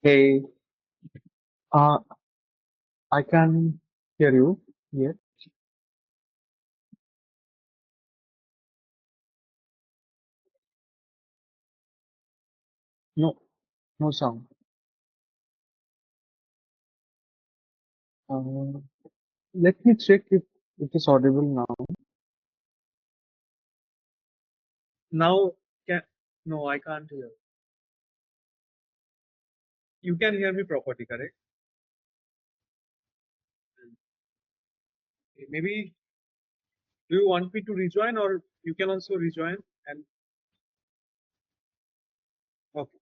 Hey, uh, I can hear you. Yeah, no, no sound. Uh, Let me check if it is audible now. Now, can no, I can't hear. You can hear me properly, correct? Maybe do you want me to rejoin, or you can also rejoin? And okay,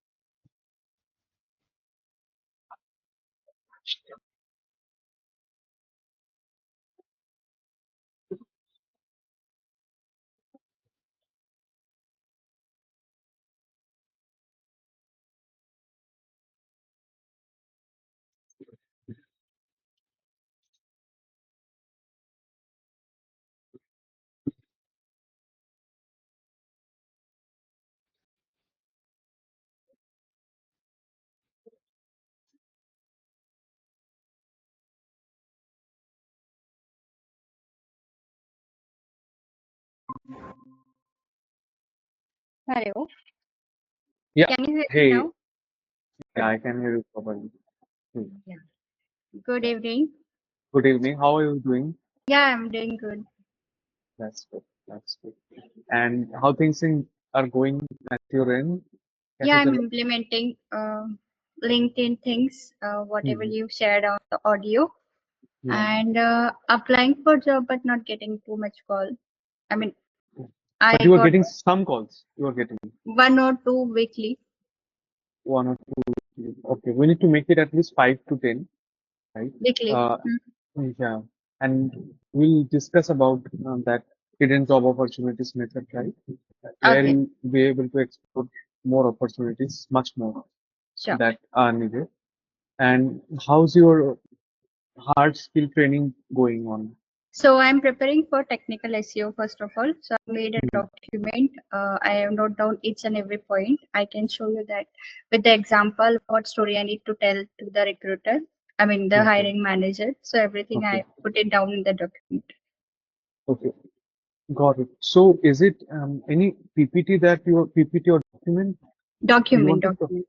Hello, yeah. can you hear me Hey, now? yeah, I can hear you properly. Hey, Yeah. Good evening. good evening. How are you doing? Yeah, I'm doing good. That's good. That's good. And how things are going at your end? Yeah, कैसे I'm चल implementing LinkedIn things, whatever रहा? you shared on the audio, Yeah. and applying for job but not getting too much call. I mean, I But you are got getting some calls. You are getting one or two weekly. one or two. Okay, we need to make it at least 5 to 10, right? Weekly. Uh, yeah, and we'll discuss about that hidden job opportunities method, right? Where Okay, you be able to explore more opportunities, much more sure. that are needed. And how's your hard skill training going on? So I'm preparing for technical SEO first of all. So I made a Mhm. document. I have noted down each and every point. I can show you that with the example what story I need to tell to the recruiter. I mean the Okay, hiring manager. So everything okay, I put it down in the document. okay. Got it. So is it any PPT that your PPT or document you Document, wanted to? document.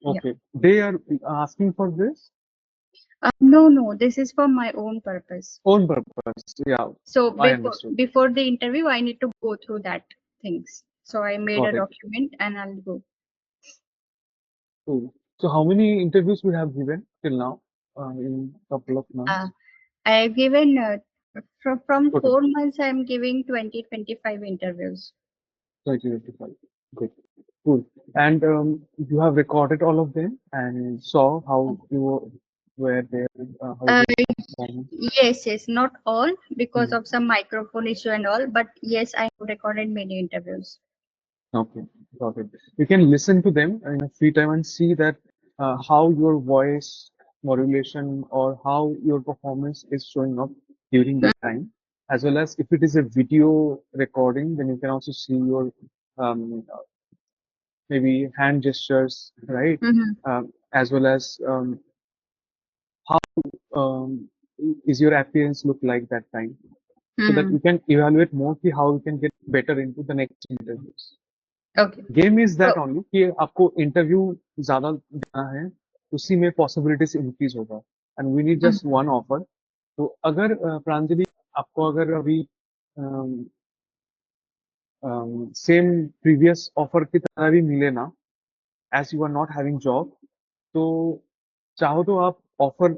Yeah. Okay, they are asking for this No, no. This is for my own purpose. own purpose. Yeah, So I before understood. before the interview, I need to go through that things. So I made a Got it. document and I'll go. Cool. So how many interviews we have given till now in couple of Uh, months? I have given from Total 4 months. I am giving 20-25 interviews. 2025. Good. Cool. And you have recorded all of them and saw how you were there, how Uh, you performed. yes, yes, not all because Hmm. of some microphone issue and all, but yes, I have recorded many interviews. Okay, got it. You can listen to them in a free time and see that how your voice modulation or how your performance is showing up during that time. As well as if it is a video recording, then you can also see your um, maybe hand gestures, right? Mm-hmm. As well as how um, is your appearance look like that time, so that Mm-hmm. you can evaluate more की how you can get better into the next interviews. Okay. Game is So, that only कि आपको interview ज्यादा देना है, उसी में possibilities increase होगा and we need mm, just one offer. तो अगर प्रांजलि आपको अगर अभी सेम प्रीवियस ऑफर की तरह भी मिले ना, as you are not having job, तो चाहो तो आप ऑफर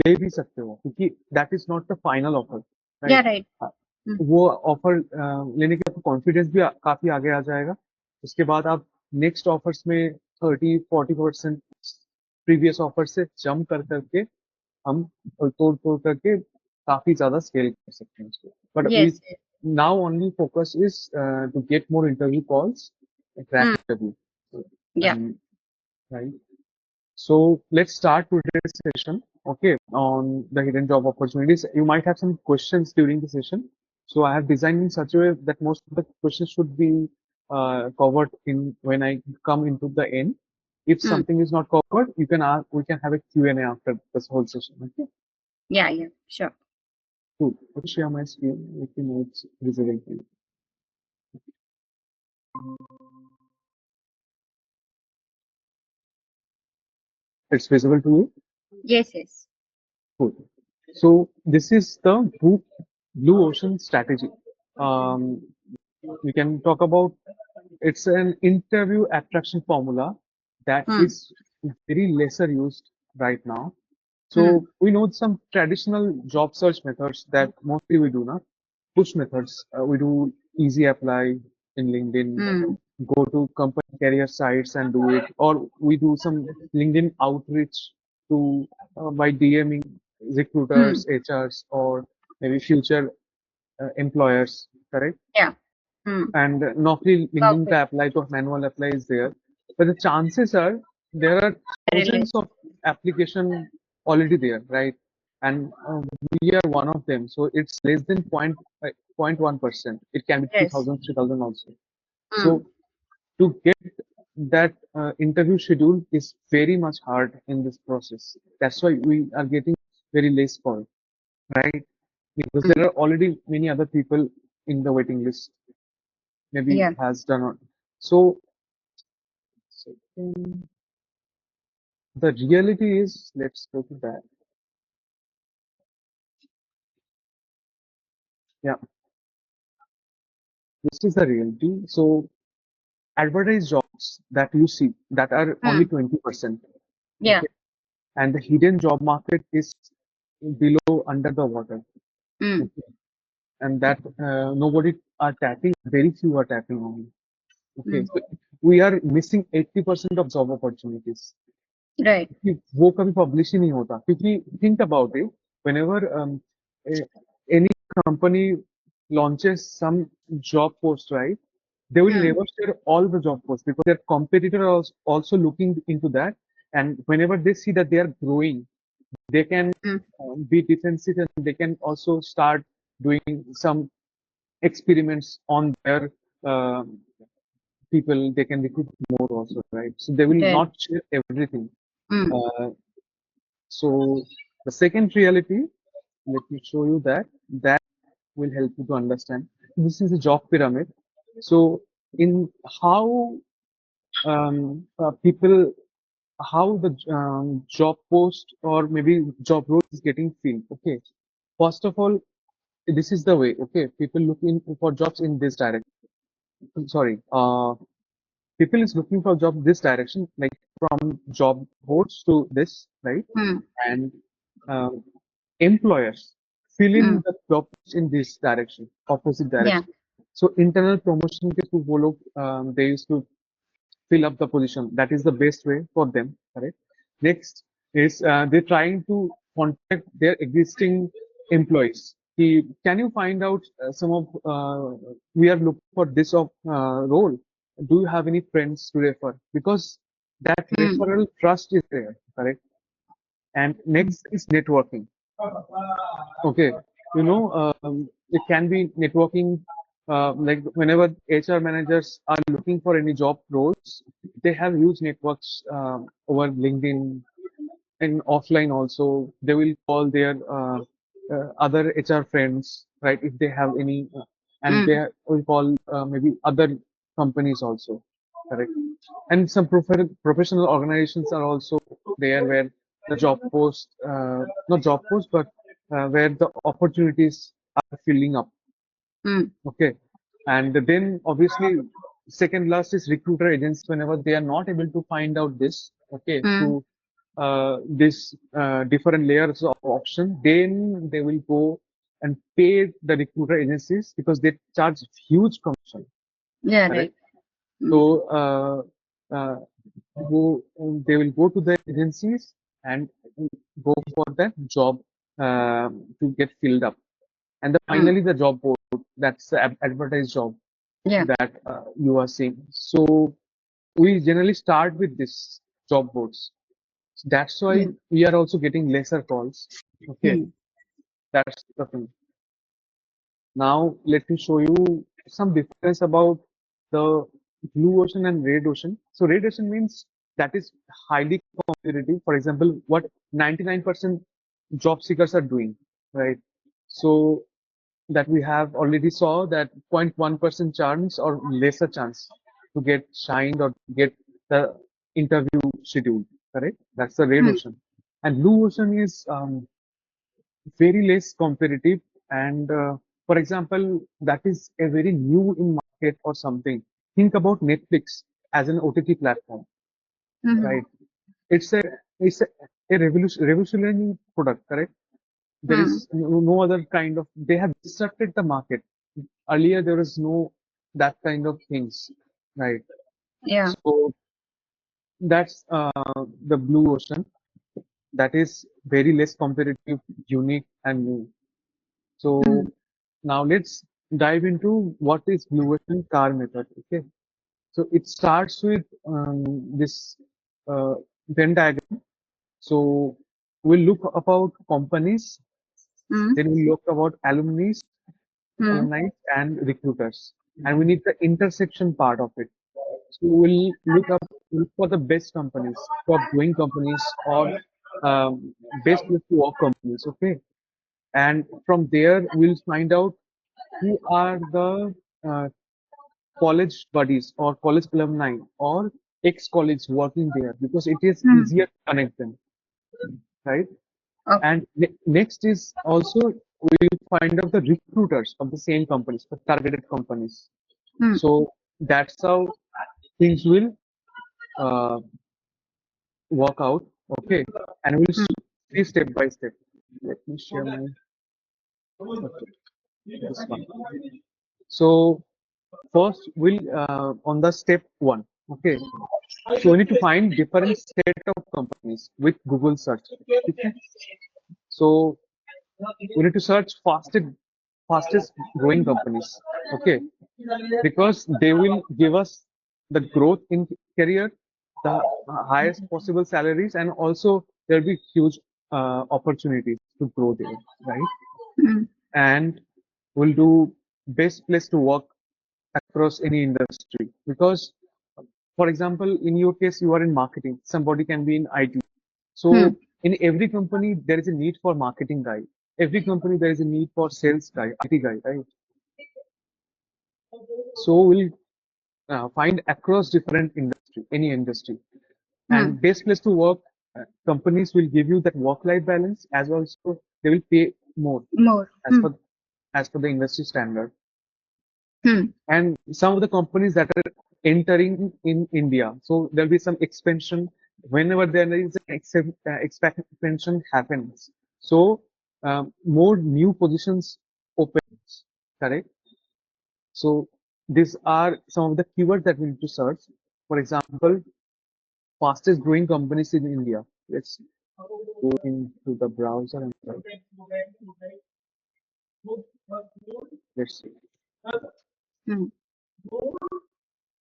ले भी सकते हो क्योंकि that is not the final offer, yeah, right? right. Mm, वो ऑफर लेने के आपको कॉन्फिडेंस भी काफी आगे आ जाएगा. उसके बाद आप नेक्स्ट ऑफर्स में 30-40% प्रीवियस ऑफर से जंप कर करके हम तोड़ तोड़ करके काफी ज्यादा स्केल कर सकते हैं उसको. But we yes, yes. Now only focus is to get more interview calls, crack Mm, interview yeah. And right. So let's start today's session, okay, on the hidden job opportunities. You might have some questions during the session. So I have designed in such a way that most of the questions should be covered in when I come into the end. If Mm. something is not covered, you can ask. We can have a Q&A after this whole session. Okay. Yeah, yeah, sure. Cool. Let me share my screen. Let me know it's visible to you. It's visible to you. Yes, yes. Cool. So this is the blue ocean strategy. Um, we can talk about it's an interview attraction formula that Mm. is very lesser used right now. Mm. So we know some traditional job search methods that mostly we do now. Push methods. We do easy apply in LinkedIn, Mm. go to company career sites and do it, or we do some LinkedIn outreach to by DMing Mm. recruiters, HRs, or maybe future employers, correct? Yeah. Mm. And Naukri LinkedIn Perfect. ka apply to manual apply is there, but the chances are there are Very less. thousands of application already there, right? And we are one of them, so it's less than 0.1%. It can be Yes. 2,000, 3,000 also. Mm. So to get that interview schedule is very much hard in this process. That's why we are getting very less call, right? Because Mm. there are already many other people in the waiting list, maybe Yeah. has done it. So second, the reality is, let's go to that. Yeah, this is the reality. So advertised jobs that you see that are only Mm. 20%. Yeah. Okay, and the hidden job market is below under the water. Mm. Okay, and that nobody are tapping, very few are tapping on. Okay, Mm. so we are missing 80% of job opportunities. Right. कि वो कभी publish ही नहीं होता क्योंकि think about it, whenever any company launches some job post, right, they will Mm. never share all the job posts because their competitor are also looking into that, and whenever they see that they are growing, they can Mm. be defensive and they can also start doing some experiments on their uh, people. They can recruit more also, right? So they will Right. not share everything. Mm. uh, So the second reality, let me show you that will help you to understand. This is a job pyramid. So in how people, how the job post or maybe job role is getting filled. Okay, first of all, this is the way. Okay, people looking for jobs in this direction. Sorry, people is looking for job this direction, like from job boards to this, right? Mm. And um, employers fill in Mm. the jobs in this direction, opposite Yeah. direction. So internal promotion के through वो लोग they used to fill up the position. That is the best way for them, correct? Next is they're trying to contact their existing employees. Can you find out some of we are looking for this of role? Do you have any friends to refer? Because that Mm. referral trust is there, correct? And Mm. next is networking. Okay, it can be networking. Like whenever HR managers are looking for any job roles, they have huge networks over LinkedIn and offline also. They will call their other HR friends, right? If they have any, and Mm. they will call maybe other companies also, correct? And some professional organizations are also there where the job post, not job post, but where the opportunities are filling up. Mm. Okay. And then obviously, second last is recruiter agents whenever they are not able to find out this, okay, Mm. through this different layers of option, then they will go and pay the recruiter agencies because they charge huge commission, Yeah. correct? Right. Mm. So uh, they will go to the agencies and go for that job to get filled up. And Mm. finally, the job board, that's the advertised job Yeah. that you are seeing. So we generally start with this job boards. That's why Mm. we are also getting lesser calls. Okay, Mm. that's the thing. Now let me show you some difference about the blue ocean and red ocean. So red ocean means that is highly competitive. For example, what 99% job seekers are doing, right? So that we have already saw that 0.1% chance or lesser chance to get shined or get the interview scheduled, correct? That's the red Hmm. ocean. And blue ocean is very less competitive. And for example, that is a very new in market or something. Think about Netflix as an OTT platform, Hmm. right? It's a it's a revolutionary product, correct? There Hmm. is no other kind of, they have disrupted the market. Earlier there was no that kind of things, right? Yeah. So that's the blue ocean. That is very less competitive, unique, and new. Hmm. So now let's dive into what is blue ocean car method. Okay, so it starts with this uh, Venn diagram. So we'll look about companies, Hmm. then we look about Hmm. alumni and recruiters, and we need the intersection part of it. So we'll look for the best companies, top growing companies, or best place to work companies. Okay, and from there we'll find out who are the uh, college buddies or college alumni or ex-colleagues working there, because it is Hmm. easier to connect them, right? Okay. And next is also we will find out the recruiters of the same companies, the targeted companies. Hmm. So that's how things will uh, work out. Okay, and we'll Hmm. see step by step. Let me share my, okay, this one. So first we'll on the step one. Okay, so we need to find different set of companies with Google search. Okay, so we need to search fastest growing companies. Okay, because they will give us the growth in career, the highest possible salaries, and also there'll be huge opportunities to grow there, right? Hmm. And we'll do best place to work across any industry, because for example, in your case you are in marketing, somebody can be in IT. Hmm. So in every company there is a need for marketing guy, every company there is a need for sales guy, IT guy, right? So we'll find across different industry, any industry. Hmm. And best place to work, companies will give you that work-life balance, as also they will pay more More. as Hmm. per the industry standard. Hmm. And some of the companies that are entering in India, so there'll be some expansion whenever there is an expansion happens. So more new positions opens, correct? So these are some of the keywords that we need to search. For example, fastest growing companies in India. Let's go into the browser and let's see. Hmm.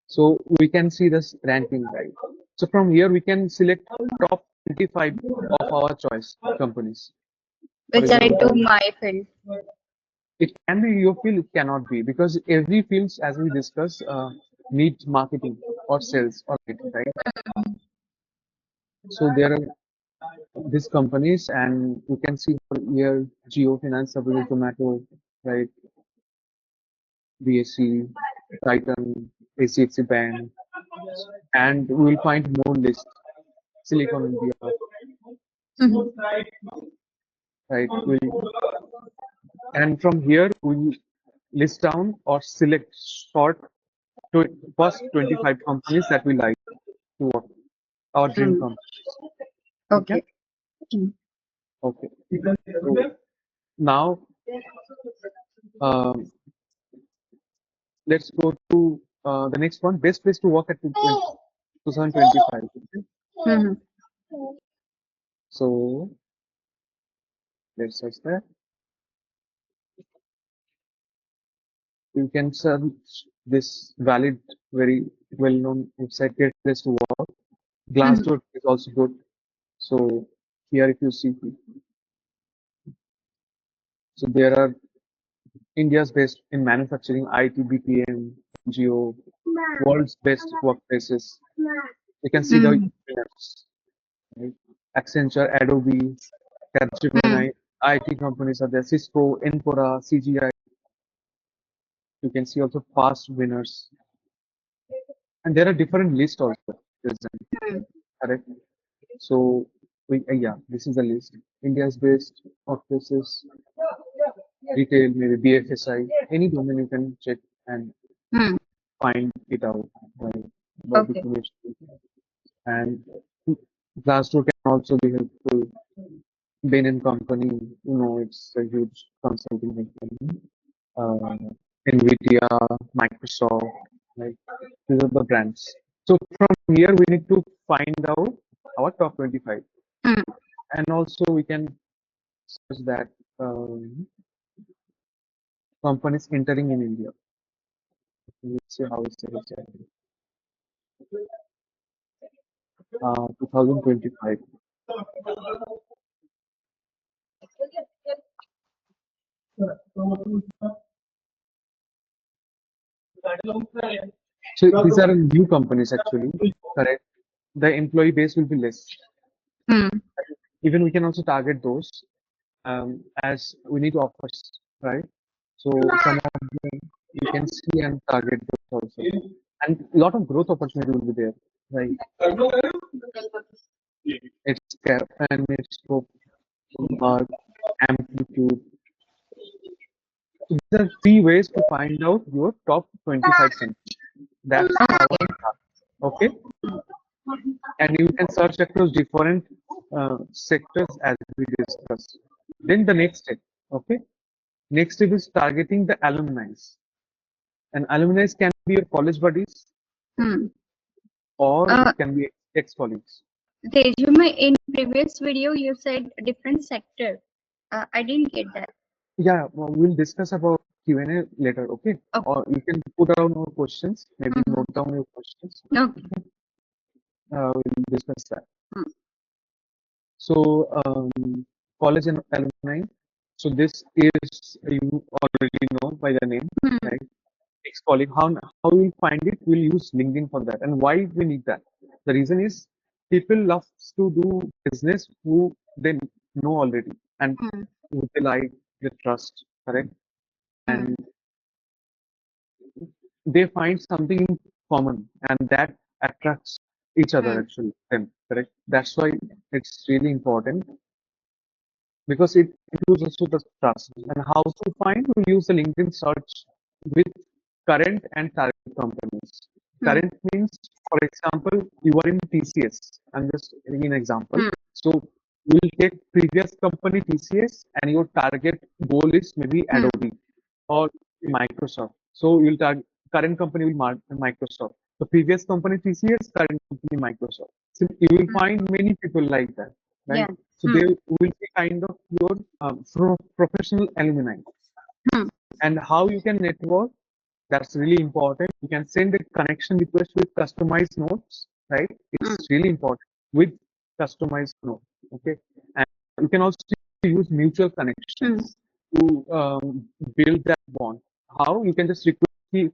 So we can see this ranking, right? So from here we can select top 25 of our choice companies. For Which are into example, my field. it can be your field, it cannot be, because every fields, as we discussed, need marketing or sales or marketing, right? So there are these companies, and you can see here Geo Finance, Subway, Zomato, right? BSC, Titan, ACHC Bank, and we will find more lists. Silicon India, Hmm. right? And from here we list down or select short to first 25 companies that we like to work, our dream Hmm. companies. Okay, Okay. Hmm. okay. So now um, let's go to the next one. Best place to work at 2025. Okay? Hmm. So let's search that. You can search this valid, very well-known website, Great Place to Work. Hmm. Glassdoor is also good. So here, if you see, so there are India's best in manufacturing, IT, BPM, NGO, world's best workplaces. You can see the Mm. winners, right? Accenture, Adobe, Mm. Capgemini, IT companies are there, Cisco, Infora, CGI. You can see also past winners. And there are different lists also present, Mm. correct? So, yeah, this is the list. India's best offices, retail, maybe BFSI, any domain you can check and Mm. find it out, right, about Okay. information. And Glassdoor can also be helpful. Bain and Company, it's a huge consulting company. Uh, Nvidia, Microsoft, like these are the brands. So from here we need to find out our top 25, Mm. and also we can search that um, companies entering in India. Let's see how it's 2025. So these are new companies actually, correct? The employee base will be less. Mm. Even we can also target those as we need offers, right? So some of them you can see and target those also, and a lot of growth opportunity will be there, right? It's cap and its scope, mark, amplitude. So these are three ways to find out your top 25 companies. That's our task, okay? And you can search across different sectors as we discussed. Then the next step, okay? Next step is targeting the alumni. And alumni can be your college buddies Mm. or Uh, it can be ex-colleagues. Resume in previous video you said different sector. I didn't get that. Yeah, well, we'll discuss about Q&A later, okay? Okay. Or you can put down your questions, maybe Mm. note down your questions. Okay. We'll discuss that. Mm. So, college and alumni. So this is, you already know by the name, Mm. right? Ex-colleague. How we'll find it? We'll use LinkedIn for that. And why we need that? The reason is people love to do business who they know already and Mm. who they like, they trust, correct? Mm. And they find something in common, and that attracts each other Mm. actually, them, correct? That's why it's really important because it includes also the trust. And how to find? We use the LinkedIn search with current and target companies. Mm. Current means, for example, you are in TCS. I'm just giving an example. Mm. So we'll take previous company TCS and your target goal is maybe Mm. Adobe or Microsoft. So you'll target current company will Microsoft. The previous company TCS, current company Microsoft. So you will Mm. find many people like that, right? Yeah. So Mm. they will be kind of your professional alumni. Mm. And how you can network, that's really important. You can send a connection request with customized notes, right? Mm. It's really important with customized notes, okay? And you can also use mutual Mm. connections to build that bond. How? You can just request, hey,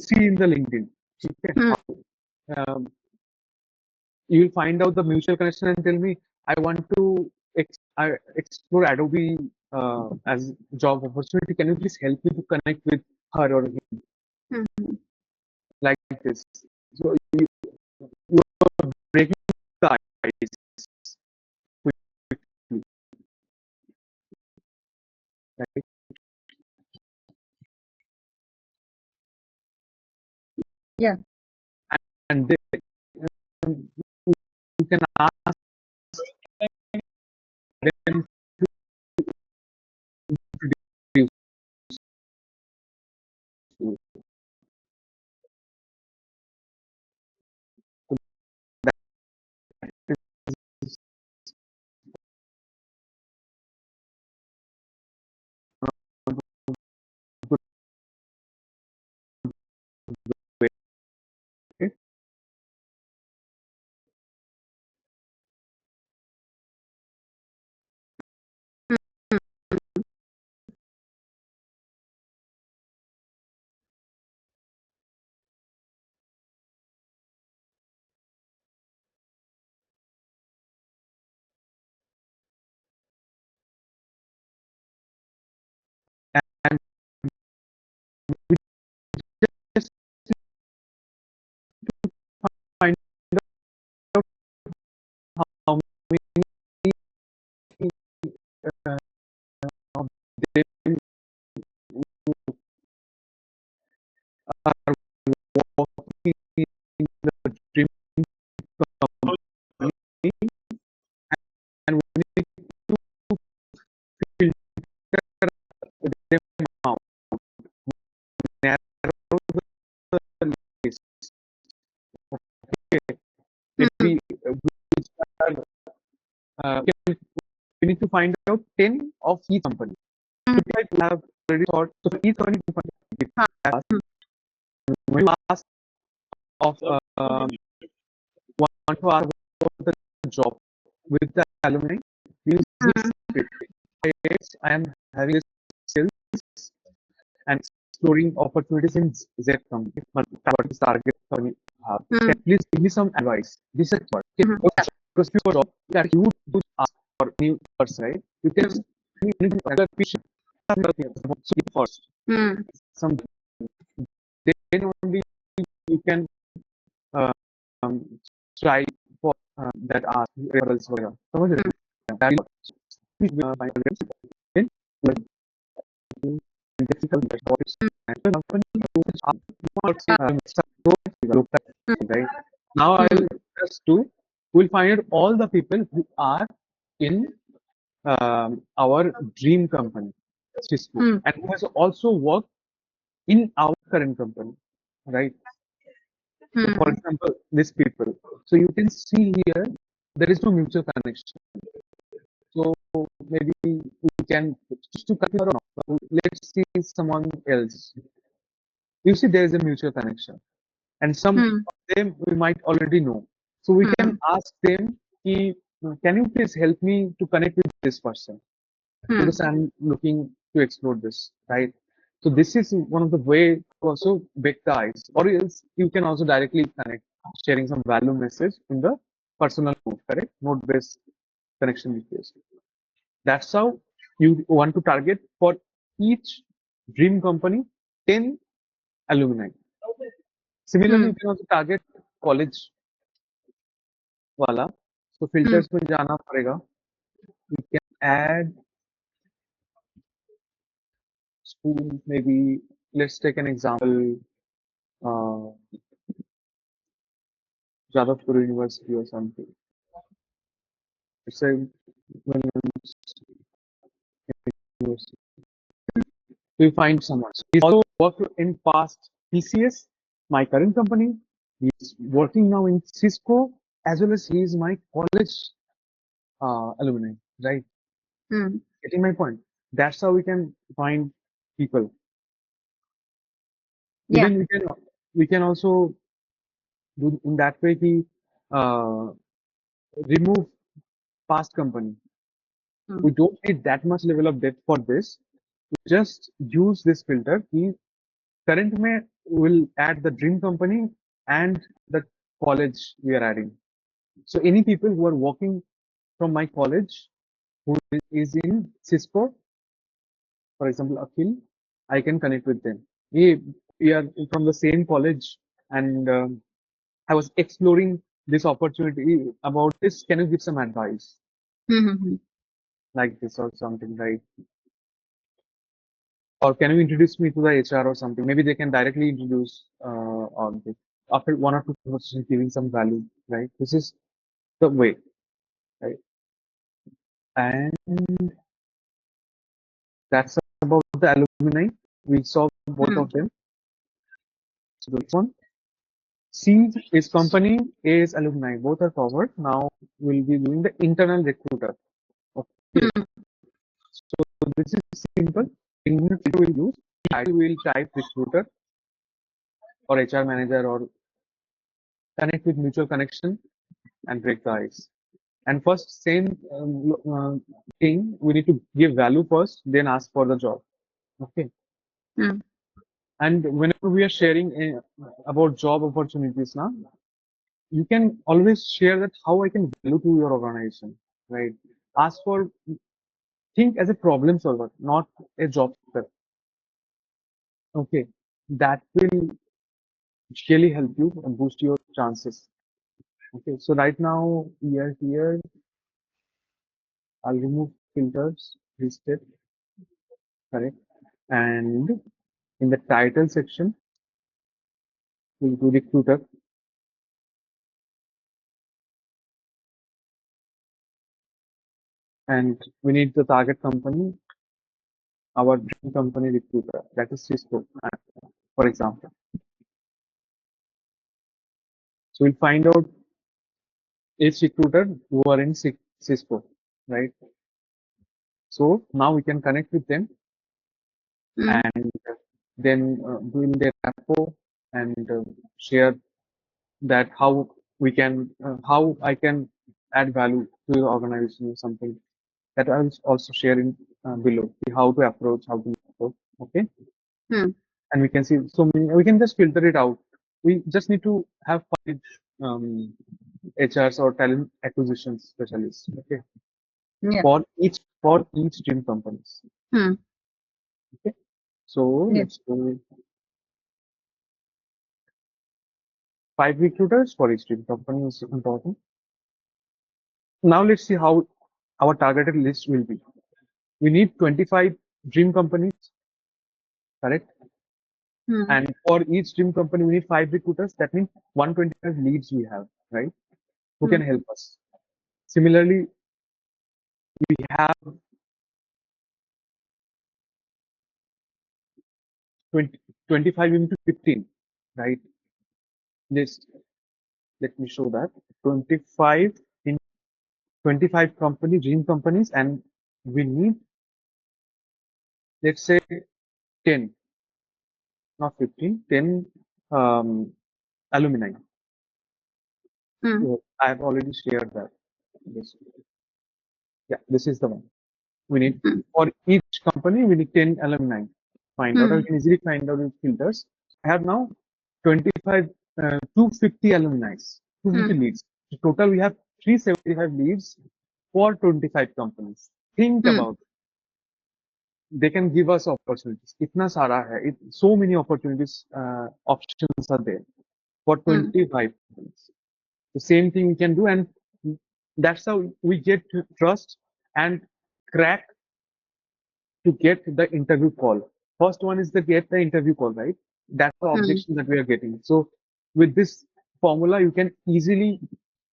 see in the LinkedIn, okay? Mm. Um, you will find out the mutual connection and tell me, I want to explore Adobe as job opportunity. Can you please help me to connect with her or him Mm. like this? So you're breaking the ice quickly, right? Yeah. And then you can ask them to introduce you. So that is a good way. Okay? and we need to filter them out, narrow the list. Okay. Maybe which are, we need to find out 10 of each company. If I have already thought, so for each company, we find when you ask of want to ask about the job with the alumni, you use this. Yes, I am having this skills and exploring opportunities in Z company. What is target for me? Can you please give me some advice? This is what. Because for job that you would ask for new person, right? You can anything other patient. First, some then only you can uh, um, try for that ask referrals वगैरह समझ रहे हैं? That is my then difficult what is company right now I'll just do we'll find all the people who are in our dream company Cisco and who has also worked in our current company right so for example these people so you can see here there is no mutual connection so maybe we can just to cut it or not let's see someone else you see there is a mutual connection and some of them we might already know. So we can ask them, can you please help me to connect with this person? Because I'm looking to explore this, right? So this is one of the way to also break the ice. Or else you can also directly connect, sharing some value message in the personal note, correct? Note-based connection request. That's how you want to target for each dream company 10 alumni. Similarly, you can also target college वाला so filters में जाना पड़ेगा you can add school maybe let's take an example uh, Jadavpur University or something it's a well-known university so you find someone so he's also worked in past TCS my current company he's working now in Cisco as well as he is my college alumni right getting my point that's how we can find people even we can also do in that way he uh, remove past company we don't need that much level of depth for this we just use this filter he current में will add the dream company and the college we are adding so any people who are working from my college who is in Cisco for example Akhil I can connect with them we are from the same college and I was exploring this opportunity about this. Can you give some advice like this or something, right? Or can you introduce me to the HR or something? Maybe they can directly introduce on this after one or two conversations giving some value, right? This is the way, right? And that's about the alumni. We saw both of them. So this one. C is company, A is alumni. Both are covered. Now we'll be doing the internal recruiter. Okay. So this is simple. In unit we will use, I will type recruiter or HR manager or connect with mutual connection and break the ice. And first, same thing, we need to give value first, then ask for the job. Okay. And whenever we are sharing about job opportunities now, you can always share that how I can value to your organization, right? Ask for, think as a problem solver, not a job seeker. Okay. That will really help you and boost your chances. Okay, so right now we are here. I'll remove filters, listed, correct. And in the title section, we'll do recruiter. and we need the target company, our dream company recruiter, that is Cisco, for example. So we'll find out each recruiter who are in Cisco, right? So now we can connect with them and then build their rapport and share that how we can, how I can add value to your organization or something that I will also share in below, how to approach, how to approach, okay? And we can see so many, we can just filter it out. We just need to have 5 HRs or talent acquisition specialists, okay, Yeah. for each dream companies. Okay, so Yeah. let's do 5 recruiters for each dream company is important. Now let's see how our targeted list will be. We need 25 dream companies, correct? And for each dream company, we need 5 recruiters. That means 125 leads we have, right? Who can help us? Similarly, we have 20, 25 into 15, right? Just let me show that 25 in 25 company dream companies, and we need, let's say, 10, not 15, 10 alumni. So I have already shared that. This, yeah, this is the one. We need for each company, we need 10 alumni. Find out, or you can easily find out with filters. I have now 25, 250 alumni, 250 leads. So total, we have 375 leads for 25 companies. Think about it. They can give us opportunities. Itna sara hai. So many opportunities, options are there for 25 companies. The same thing we can do, and that's how we get trust and crack to get the interview call. First one is to get the interview call, right? That's the objection that we are getting. So with this formula, you can easily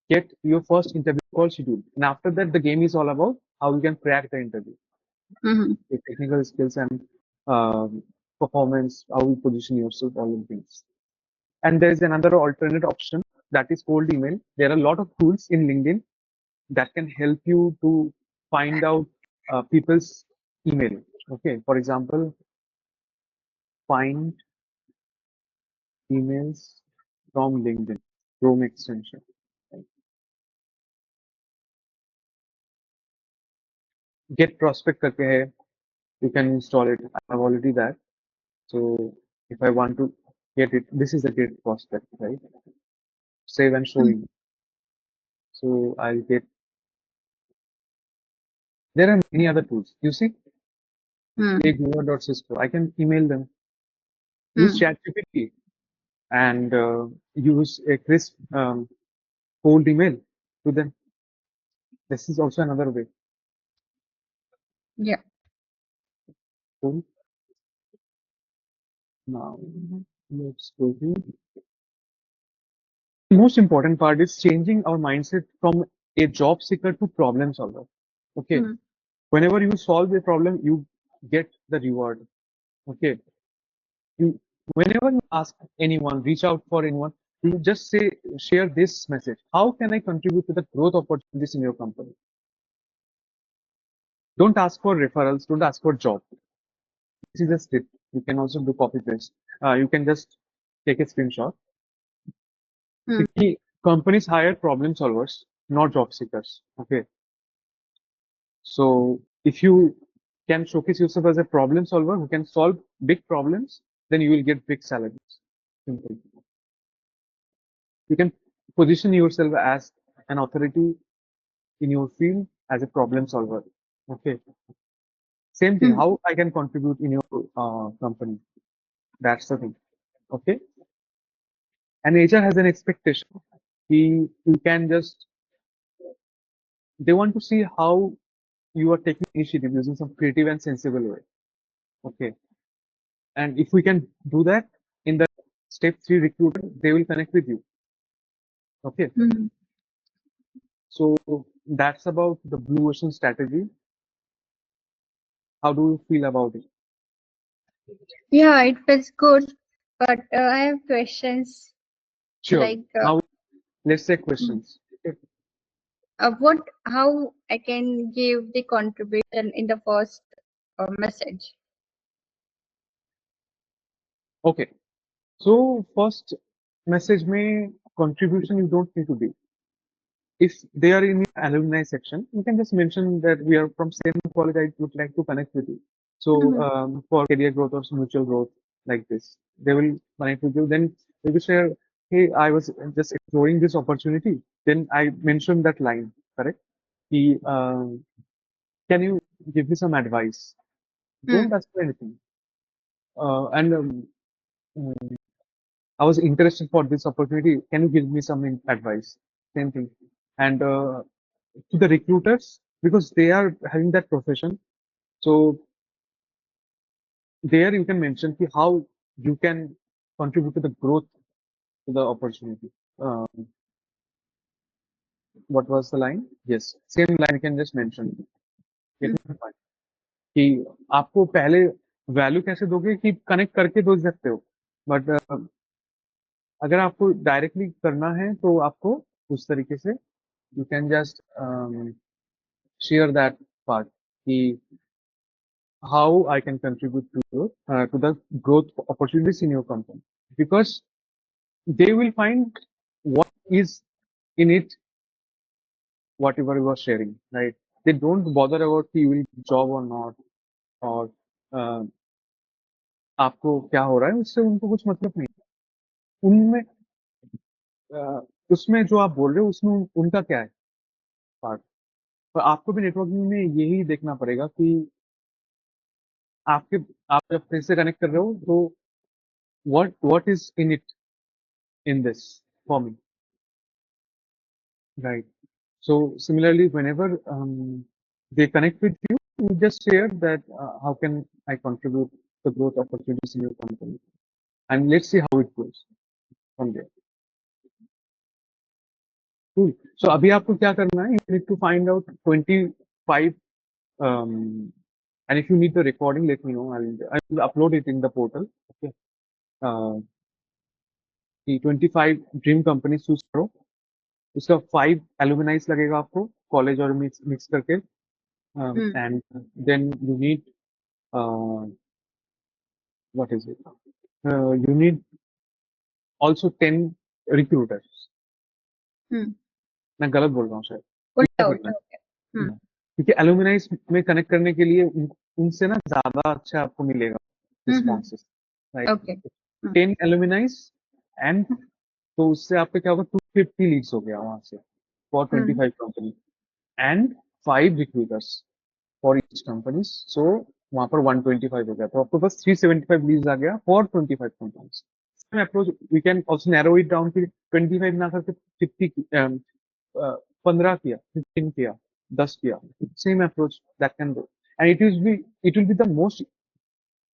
get your first interview call scheduled. And after that, the game is all about how you can crack the interview, the technical skills and performance, how you position yourself, all of things. And there is another alternate option that is cold email. There are a lot of tools in LinkedIn that can help you to find out people's email. Okay, for example, find emails from LinkedIn, Chrome extension. Get prospect करके है, you can install it. I have already that. So if I want to get it, this is the get prospect, right? Save and show you. So I'll get. There are many other tools. You see, Cisco. I can email them. Use ChatGPT and use a crisp cold email to them. This is also another way. Yeah. Cool. Now let's go to the most important part is changing our mindset from a job seeker to problem solver. Okay. Whenever you solve a problem, you get the reward. Okay. You, whenever you ask anyone, reach out for anyone, you just say, share this message. How can I contribute to the growth opportunities in your company? Don't ask for referrals. Don't ask for job. This is just it. You can also do copy paste. You can just take a screenshot. Companies hire problem solvers, not job seekers. Okay. So if you can showcase yourself as a problem solver who can solve big problems, then you will get big salaries. Simple. You can position yourself as an authority in your field as a problem solver. Okay. Same thing. How I can contribute in your company. That's the thing. Okay. And HR has an expectation. He can just, they want to see how you are taking initiative using some creative and sensible way. Okay. And if we can do that in the step 3 recruitment, they will connect with you. Okay. So that's about the blue ocean strategy. How do you feel about it? Yeah, it feels good, but I have questions Sure. like Now let's take mm, questions. Okay. how I can give the contribution in the first message. Okay. So first message may contribution you don't need to do. If they are in the alumni section, you can just mention that we are from same college. I would like to connect with you. So Mhm. for career growth or mutual growth like this, they will connect with you. Then they will share, hey, I was just exploring this opportunity. Then I mentioned that line, correct? He, can you give me some advice? Don't Mm, ask for anything. And I was interested for this opportunity. Can you give me some advice? Same thing. And to the recruiters, because they are having that profession, so there you can mention ki how you can contribute to the growth to the opportunity. Uh, what was the line? Yes, same line you can just mention. mm, Getting the point. कि आपको पहले value कैसे दोगे कि connect करके दो सकते हो बट अगर आपको डायरेक्टली करना है तो आपको उस तरीके से you can just share that part कि how I can contribute to the growth opportunities in your company because they will find what is in it whatever you are sharing, right? They don't bother about कि you will get job or not और uh, आपको क्या हो रहा है उससे उनको कुछ मतलब नहीं उनमें uh, उसमें जो आप बोल रहे हो उसमें उनका क्या है पार्ट पर आपको भी नेटवर्किंग में यही देखना पड़ेगा कि आपके आप जब फिर से कनेक्ट कर रहे हो तो what is in it in this for me, right? So similarly, whenever they connect with you, you just share that how can I contribute the growth opportunities in your company, and let's see how it goes from there. Cool. So अभी आपको क्या करना है? You need to find out 25 and if you need the recording, let me know. I will upload it in the portal. Okay. Uh, the 25 dream companies choose करो. उसका 5 alumni लगेगा आपको college और मिक्स करके mm, and then you need uh, what is it? You need also 10 recruiters. mm. मैं गलत बोल रहा हूँ शायद उल्टा क्या करना उल्टा है हो गया. Mm, क्योंकि alumni में कनेक्ट करने के लिए उनसे ना ज्यादा अच्छा आपको मिलेगा mhm. Responses right Okay. Mm, 10 alumni and तो उससे आपका क्या होगा 250 लीड्स हो गया वहां से for mm, 25 company and 5 recruiters for each company so वहां पर 125 हो गया तो आपको बस 375 लीड्स आ गया for 25 companies same approach we can also narrow it down कि 25 ना करके 50 15 किया 15 किया 10 किया same approach that can do and it will be the most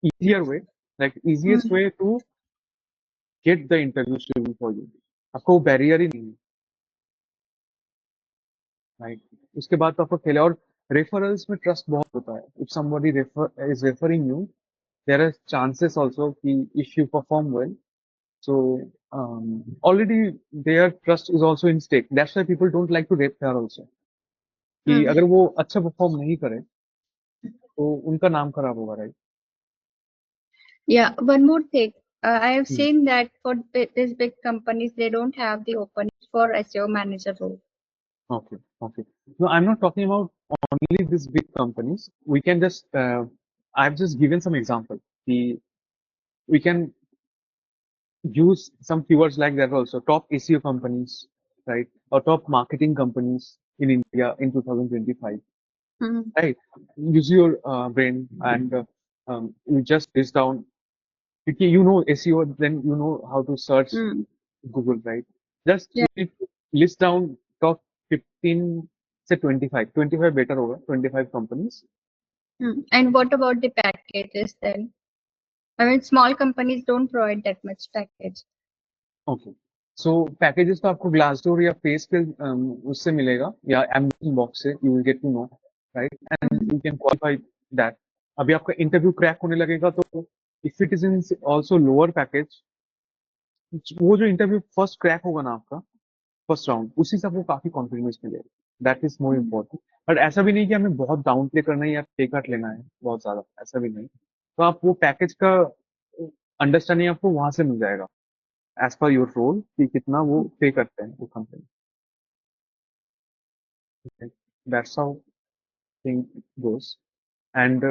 easier way like easiest mm. way to get the interview schedule for you आपको barrier ही नहीं है right उसके बाद तो आपको खेले और रेफरल्स में ट्रस्ट बहुत होता है if somebody is referring you there are chances also कि if you perform well so already their trust is also in stake that's why people don't like to refer also कि Mm. अगर वो अच्छा perform नहीं करे तो उनका नाम खराब होगा right Yeah, one more thing. I have seen that for these big companies, they don't have the openings for SEO manager role. okay okay no I'm not talking about only these big companies we can just I've just given some example the we can use some keywords like that also. Top SEO companies, right? Or top marketing companies in India in 2025, Mm, right? Use your brain and you just list down. Because you know SEO, then you know how to search mm, Google, right? Just yeah. you need to list down top 15, say 25. 25 better over 25 companies. Mm. And what about the packages then? I mean, small companies don't provide that much package. Okay. So packages तो आपको Glassdoor या फेस के उससे मिलेगा या Amazon box से, you will get to know, right, and you can qualify that. अभी आपका इंटरव्यू क्रैक होने लगेगा तो if it is in also lower package, वो जो इंटरव्यू फर्स्ट क्रैक होगा ना आपका, फर्स्ट राउंड, उसी से आपको काफी कॉन्फिडेंस मिलेगा। That is more important. But ऐसा भी नहीं कि हमें बहुत डाउन प्ले करना है या पे कट लेना है बहुत ज्यादा, ऐसा भी नहीं। तो आप वो पैकेज का अंडरस्टैंडिंग आपको वहां से मिल जाएगा, एज पर योर रोल, कि कितना वो पे करते हैं वो company. That's how thing goes. And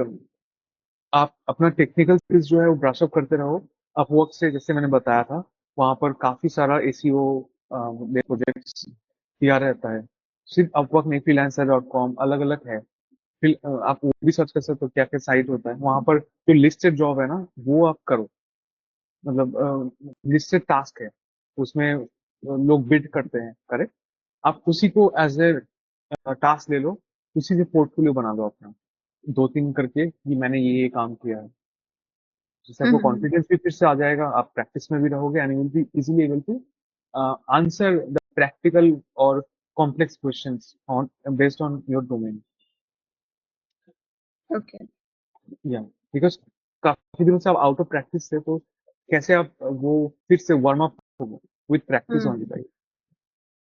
आप अपना टेक्निकल स्किल्स जो है वो ब्रश अप करते रहो। अपवर्क से, जैसे मैंने बताया था, वहां पर काफी सारा एसीओ प्रोजेक्ट्स दिया रहता है। सिर्फ अपवर्क नहीं, freelancer.com अलग अलग है। फिर आप वो भी सर्च कर सकते हो क्या क्या साइट होता है वहां पर। जो लिस्टेड जॉब है ना वो आप करो, मतलब लिस्टेड टास्क है, उसमें लोग बिड करते हैं, करेक्ट। आप उसी को एज ए टास्क ले लो, उसी से पोर्टफोलियो बना दो अपना, दो तीन करके कि मैंने ये काम किया है। जिससे आपको हम्म, कॉन्फिडेंस भी फिर से आ जाएगा, आप प्रैक्टिस में भी रहोगे and you will be easily able to answer the practical और complex questions on based on your domain. Okay. या बिकॉज काफी दिनों से आप आउट ऑफ प्रैक्टिस थे, तो कैसे आप वो फिर से वार्म अप होगा with practice on, hmm, right.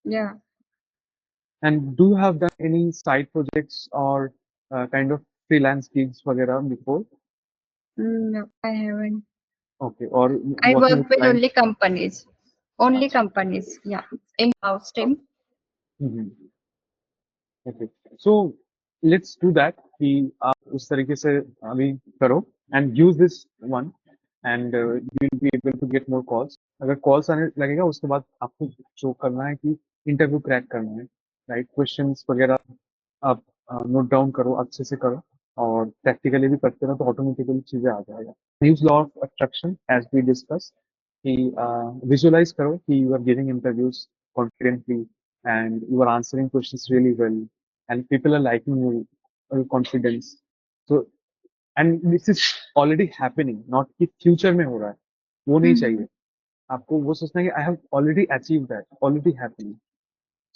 Yeah. And do you have done any side projects और काइंड ऑफ फ्रीलांस गिग्स वगैरह before? No, I haven't. Okay, और I working work with with client? only companies. Only अच्छा। companies. Yeah. In-house team. Hmm. Okay, so let's do that, कि आप उस तरीके से अभी करो and use this one, and you will be able to get more calls. अगर calls आने लगेगा उसके बाद आपको जो करना है कि इंटरव्यू क्रैक करना है, राइट, क्वेश्चंस वगैरह आप नोट डाउन करो, अच्छे से करो, और प्रैक्टिकली भी करते रहो तो ऑटोमेटिकली चीजें आ जाएगा। Use law of attraction as we discuss, कि विजुअलाइज करो कि you are giving interviews confidently and you are answering questions really well and people are liking you, your confidence. So, and this is already happening, not कि future में हो रहा है, वो नहीं Mm-hmm. चाहिए। आपको वो सोचना है कि I have already achieved that, already happening.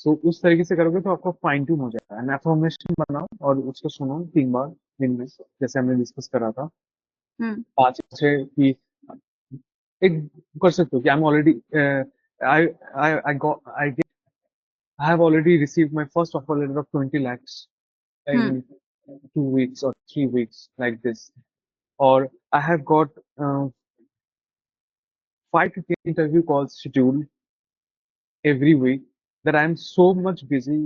So उस तरीके से करोगे तो आपको फाइन ट्यून हो जाएगा। एंड एफर्मेशन बनाओ और उसको सुनो 3 बार दिन में, जैसे हमने डिस्कस करा था, Mm. 5 6 की एक कर सकते हो कि I I got I have already received my first offer letter of 20 lakhs Mm. in 2 weeks or 3 weeks, like this. Or I have got 5 to 10 interview calls scheduled every week, that I'm so much busy,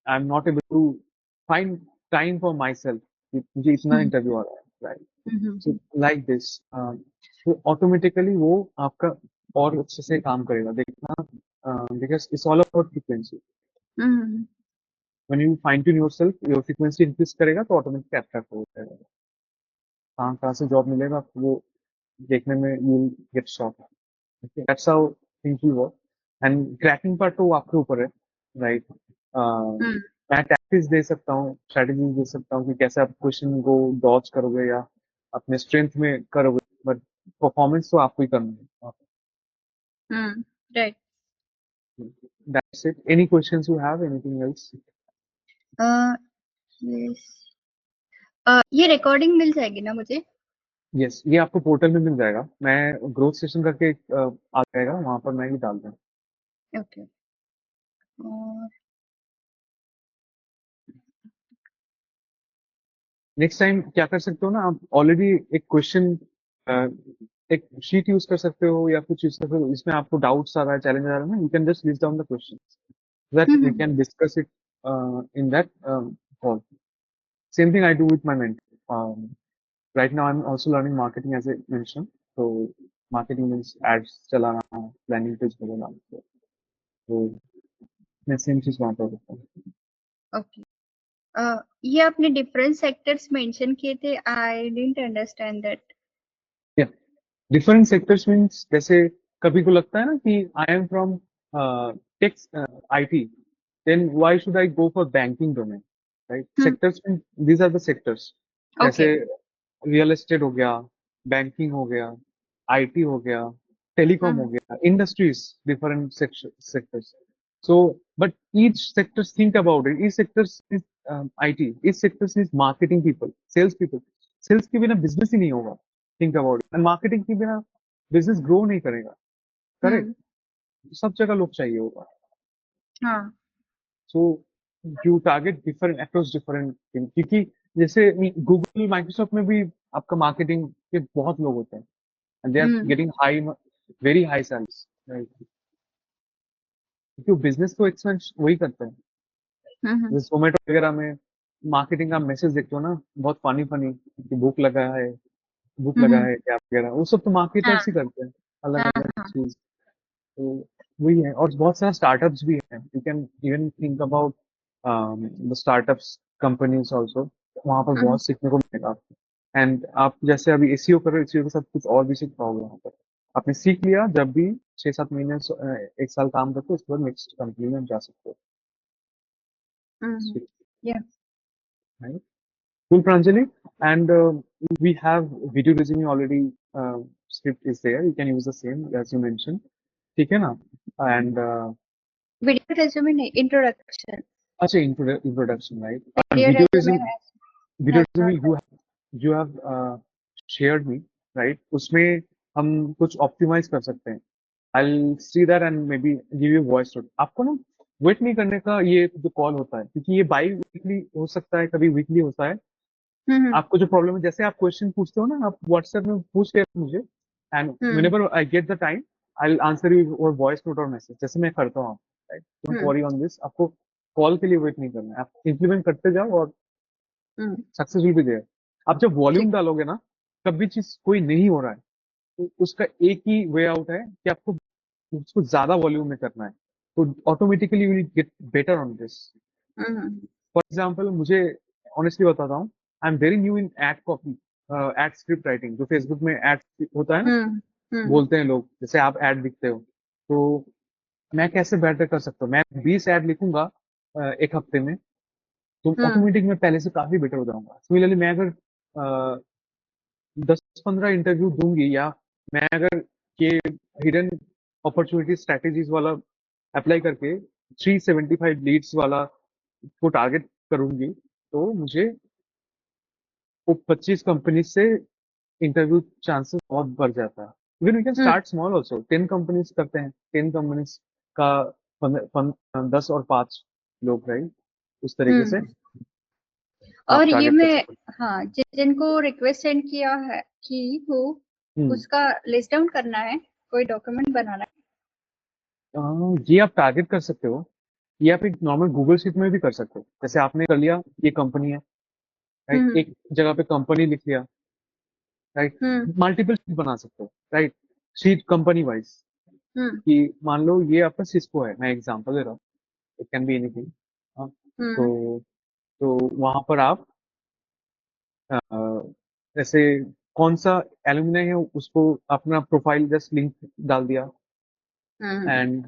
I'm not able to find time for myself. मुझे इतना Mm. Interview आ रहा है, right? Mm-hmm. So like this, तो automatically वो आपका और अच्छे से काम करेगा, देखना, because it's all about frequency. Mm-hmm. When you fine tune yourself, your frequency increase करेगा तो ऑटोमेटिक अट्रैक्ट हो जाएगा। कहाँ कहाँ से जॉब मिलेगा आपको वो देखने में you get shock. That's how things will work. And cracking part तो वो आपके ऊपर है, राइट। Mm. मैं टैक्टिक्स दे सकता हूँ, स्ट्रेटेजी दे सकता हूँ कि कैसे आप क्वेश्चन को डॉज करोगे या अपने स्ट्रेंथ में करोगे, बट परफॉर्मेंस तो आपको ही करना है। Mm. Right. That's it. Any questions you have, anything else? Uh, yes. ये रिकॉर्डिंग मिल जाएगी ना मुझे? यस, ये आपको पोर्टल में मिल जाएगा। मैं ग्रोथ सेशन करके आ जाएगा वहां पर, मैं ही डाल दूँ। ओके। और नेक्स्ट टाइम क्या कर सकते हो ना, आप ऑलरेडी एक क्वेश्चन, एक शीट यूज कर सकते हो या कुछ यूज कर सकते हो, इसमें आपको डाउट्स आ रहा है, चैलेंज आ रहा है ना, you can just list down the question that we hmm, can discuss it in that call. Same thing I do with my mentor. Right now I am also learning marketing as a mention, तो marketing means ads चलाना, planning page वगैरह, तो मैं same चीज वहां पर करता हूँ। ओके। ये आपने डिफरेंट सेक्टर्स मेंशन किए थे, I didn't understand that. Different sectors means, जैसे कभी को लगता है ना कि I am from tech IT, then why should I go for banking domain, right. Sectors mean these are the sectors, okay. जैसे रियल एस्टेट हो गया, बैंकिंग हो गया, आईटी हो गया, टेलीकॉम हो गया, industries, different sectors. So, but each sectors think about it. Each sectors is IT. Each sectors is marketing people, sales people. Sales के बिना business ही नहीं होगा. Think about it. And marketing के बिना business grow नहीं करेगा. Correct? सब जगह लोग चाहिए होगा. हाँ. So you target different across different things. क्योंकि जैसे गूगल, माइक्रोसॉफ्ट में भी आपका मार्केटिंग के बहुत लोग होते हैं. And they are getting high, very high salaries. Right? क्योंकि बिजनेस तो एक्सपेंस वही करते हैं. जैसे जोमेटो वगैरह में मार्केटिंग का मैसेज देखते हो ना, बहुत फनी फनी कि भूख लगा है क्या वगैरह, वो सब तो मार्केटर्स ही करते हैं. अलग अलग चीज. तो वही है. और बहुत सारे स्टार्टअप्स भी हैं. You can even think about the startups companies also. वहां पर बहुत सीखने को मिलेगा आपको. एंड आप जैसे अभी एसईओ कर रहे हो, एसईओ के साथ कुछ और भी सीख पाओगे वहां पर. आपने सीख लिया, जब भी 6-7 महीने 1 साल काम करते हो, उसके बाद नेक्स्ट कंपनी में जा सकते हो. Yeah. Right? Cool, Pranjali. And we have video resume already. Script is there. You can use the same as you mentioned. ठीक है ना? And Video resume नहीं, introduction. अच्छा, introduction, right? And Video video resume resume, has you have shared me, right? उसमें हम कुछ optimize कर सकते हैं. I'll see that and maybe give you voice note. आपको ना वेट नहीं करने का ये जो कॉल होता है, क्योंकि ये बाई वीकली हो सकता है, कभी वीकली होता है. आपको जो प्रॉब्लम है, जैसे आप क्वेश्चन पूछते हो ना, आप व्हाट्सएप में पूछ के मुझे, and whenever I get the time I will answer you और वॉइस नोट और मैसेज, जैसे मैं करता हूँ. Right? Don't worry on this. आपको कॉल के लिए वेट नहीं करना है. आप इम्प्लीमेंट करते जाओ और सक्सेस विल बी देयर. आप जब वॉल्यूम डालोगे ना, कभी चीज कोई नहीं हो रहा है, तो उसका एक ही वे आउट है कि आपको उसको ज्यादा वॉल्यूम में करना है. तो automatically will get better on this. For example, मुझे ऑनेस्टली बताता हूँ, I am very new in ad copy, ad script writing. जो फेसबुक में एड होता है ना, बोलते हैं लोग, जैसे आप एड लिखते हो, तो मैं कैसे बेटर कर सकता हूँ. मैं 20 एड लिखूंगा एक हफ्ते में, तो ऑटोमेटिक मैं पहले से काफी बेटर हो जाऊंगा. सिमिलरली मैं अगर 10-15 इंटरव्यू दूंगी, या मैं अगर ये हिडन अपॉर्चुनिटी स्ट्रेटेजीज वाला अप्लाई करके 375 लीड्स वाला को टारगेट करूंगी, तो मुझे वो 25 कंपनी से इंटरव्यू चांसेस बहुत बढ़ जाता है. Even we can start small also. 10 companies करते हैं. 10 कंपनीज का 10 और 5 लोग, राइट? उस तरीके से आप और ये टारगेट कर मैं, सकते हाँ, जिनको रिक्वेस्ट सेंड किया है की हो, हो. उसका लिस्ट डाउन करना है, कोई डॉक्यूमेंट बनाना है. ये आप टारगेट कर सकते हो, या फिर नॉर्मल गूगल शीट में भी कर सकते हो. जैसे आपने कर लिया, ये कंपनी है, राइट? एक जगह पे कंपनी लिख लिया, राइट? मल्टीपल शीट बना सकते हो, राइट? शीट कंपनी वाइज, कि मान लो ये आपका सिस्को है, मैं एग्जांपल दे रहा हूँ, इट कैन बी एनीथिंग. तो वहां पर आप जैसे कौन सा एलुमनाई है, उसको अपना प्रोफाइल जस्ट लिंक डाल दिया, एंड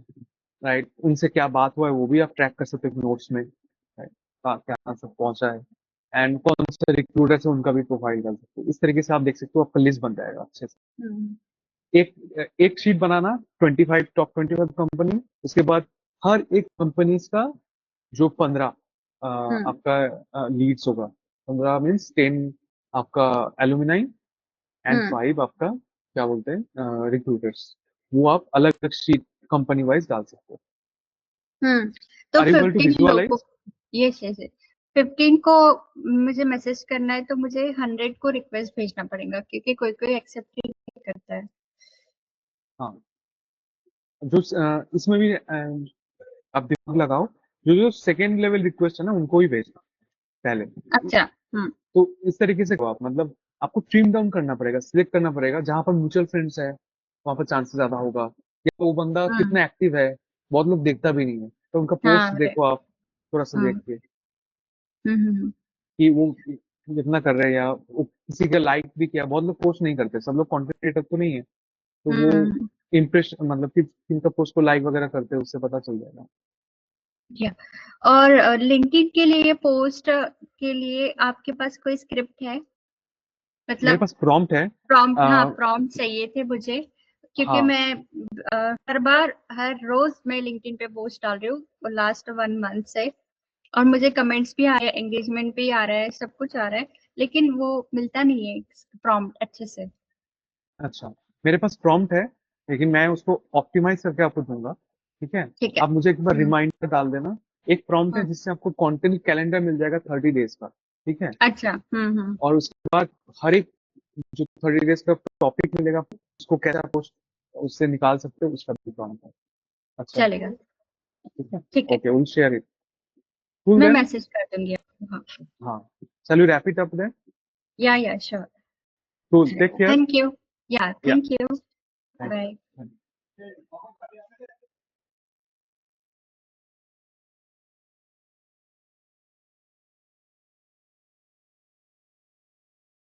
राइट, उनसे क्या बात हुआ है वो भी आप ट्रैक कर सकते हो नोट्स में, राइट? क्या सब पहुंचा है, एंड कौन सा रिक्रूटर से उनका भी प्रोफाइल डाल सकते हो. इस तरीके से आप देख सकते हो, आपका लिस्ट बन जाएगा अच्छे से. एक शीट बनाना, 25 टॉप 25 कंपनी. उसके बाद हर एक कंपनी का जो 15 आपका लीड्स होगा. 15 मीन्स 10 आपका एलुमिनाई, एंड 5 आपका क्या बोलते हैं, रिक्रूटर्स. वो आप अलग अलग शीट कंपनी वाइज डाल सकते हो. तो Are you able to 15 लोगों, visualize? यस यस, 15 को मुझे मैसेज करना है, तो मुझे 100 को रिक्वेस्ट भेजना पड़ेगा, क्योंकि कोई कोई एक्सेप्ट नहीं करता है. हाँ, जो इसमें भी आप दिमाग लगाओ, जो जो सेकेंड लेवल रिक्वेस्ट है ना, उनको ही भेजना पहले. अच्छा. तो इस तरीके से आप, मतलब आपको ट्रिम डाउन करना पड़ेगा, सिलेक्ट करना पड़ेगा. जहां पर म्यूचुअल फ्रेंड्स है, वहां पर चांसेस ज्यादा होगा. या वो बंदा कितना एक्टिव है, बहुत लोग देखता भी नहीं है, तो उनका पोस्ट हाँ. देखो आप, थोड़ा सा देख के, हम्म. कि वो कितना कर रहे हैं, या वो किसी का लाइक भी किया. बहुत लोग पोस्ट नहीं करते, सब लोग कंटेंट क्रिएटर तो नहीं है, तो वो इम्प्रेशन, मतलब कि किनका पोस्ट को लाइक वगैरह करते हैं, उससे पता चल जाएगा. या और लिंक्डइन के लिए पोस्ट के लिए आपके पास कोई स्क्रिप्ट है? मेरे मतलब पास प्रॉम्प्ट है. प्रॉम्प्ट, हाँ, प्रॉम्प्ट चाहिए थे मुझे. क्योंकि हाँ मैं हर रोज मैं लिंक्डइन पे पोस्ट डाल रही हूँ लास्ट 1 मंथ से, और मुझे कमेंट्स भी आ रहे हैं, एंगेजमेंट भी आ रहा है, सब कुछ आ रहा है, लेकिन वो मिलता नहीं है प्रॉम्प्ट अच्छे से। अच्छा, मेरे पास प्रॉम्प्ट है, लेकिन मैं उसको ऑप्टिमाइज करके आपको दूंगा। ठीक है, ठीक है। आप मुझे एक बार हम्म। रिमाइंडर डाल देना। एक प्रॉम्प्ट है हम्म। जिससे आपको कंटेंट कैलेंडर मिल जाएगा 30 डेज का। ठीक है, अच्छा। हम्म। और उसके बाद हर एक जो 30 डेज का टॉपिक मिलेगा, उसको कैसे आप उससे निकाल सकते हो, उसका भी प्रॉम्प्ट है। अच्छा, चलेगा। ठीक है। ठीक है, okay, will share it. Cool मैं देन। मैसेज कर दूंगी आपको। हाँ। हाँ, चलो wrap it up then. Yeah sure. Cool, take care. Thank you. Yeah yeah, thank you. Thank bye.